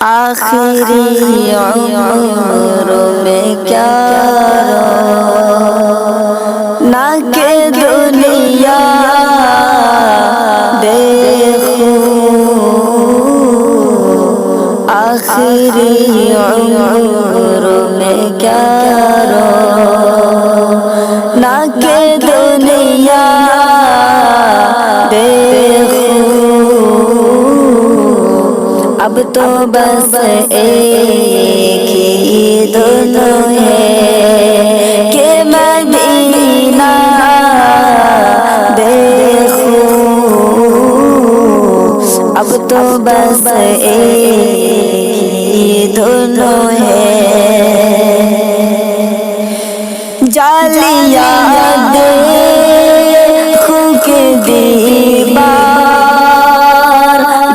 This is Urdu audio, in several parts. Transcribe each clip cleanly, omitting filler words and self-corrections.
آخری عمر میں کیا رونا کہ دنیا دیکھوں، آخری عمر میں کیا رونا کہ دنیا دیکھوں، اب تو بس ایک ہی دنوں ہے کہ مدینہ دیکھوں، اب تو بس ایک ہی دنوں ہے، جالیاں دیکھوں کہ دیوار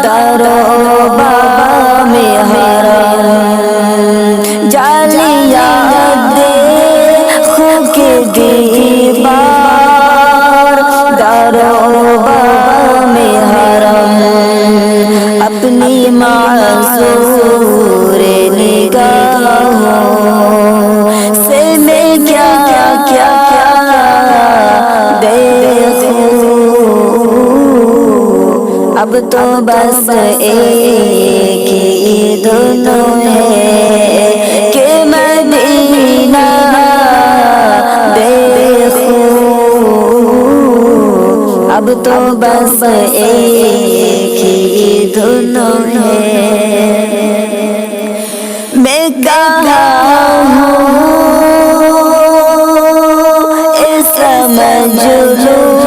درو بابا میں حرم، جالیاں دیکھوں کہ دیوار درو بابا میں حرم، اپنی معذور نگاہوں سے میں کیا کیا دیکھوں، اب تو بس ایک ہی دنوں ہے کہ مدینہ دیکھوں، اب تو بس ایک ہی دنوں ہے، میں کہاں ہوں سمجھ لوں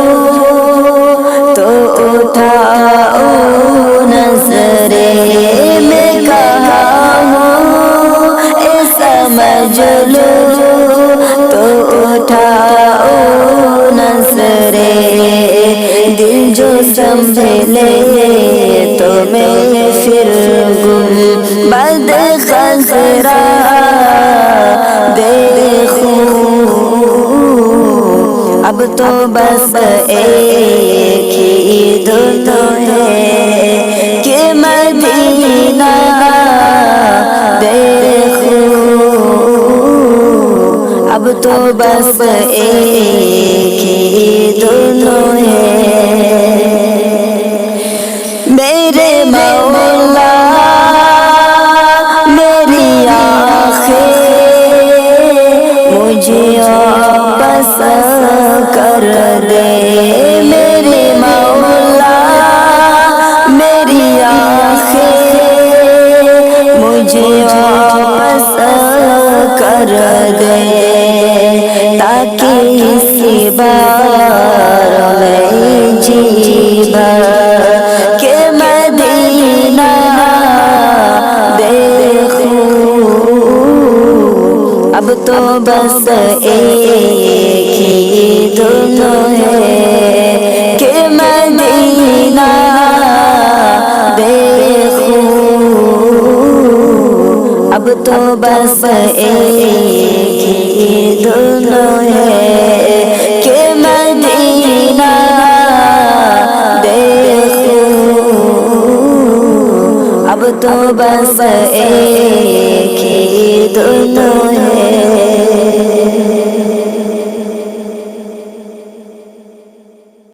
تو اٹھاؤ نظریں، میں کہاں ہوں سمجھ لوں تو اٹھاؤ نظریں، دل جو سنبھلے تو میں پھر گنبد خضرا دیکھوں، اب تو بس ایک ہی دنوں ہے کہ مدینہ دیکھوں، اب تو بس ایک ہی دنوں ہے، میرے مولا میری آنکھیں مجھے واپس کر دے، میرے مولا میری آنکھیں مجھے واپس کر دے، تاکہ اسی بار میں جی بھر کہ مدینہ دیکھوں، اب تو بس ایک ہی دنوں ہے کہ مدینہ دیکھوں، اب تو بس ایک ہی دنوں ہے کہ مدینہ دیکھوں، اب تو بس ایک ہی دنوں ہے۔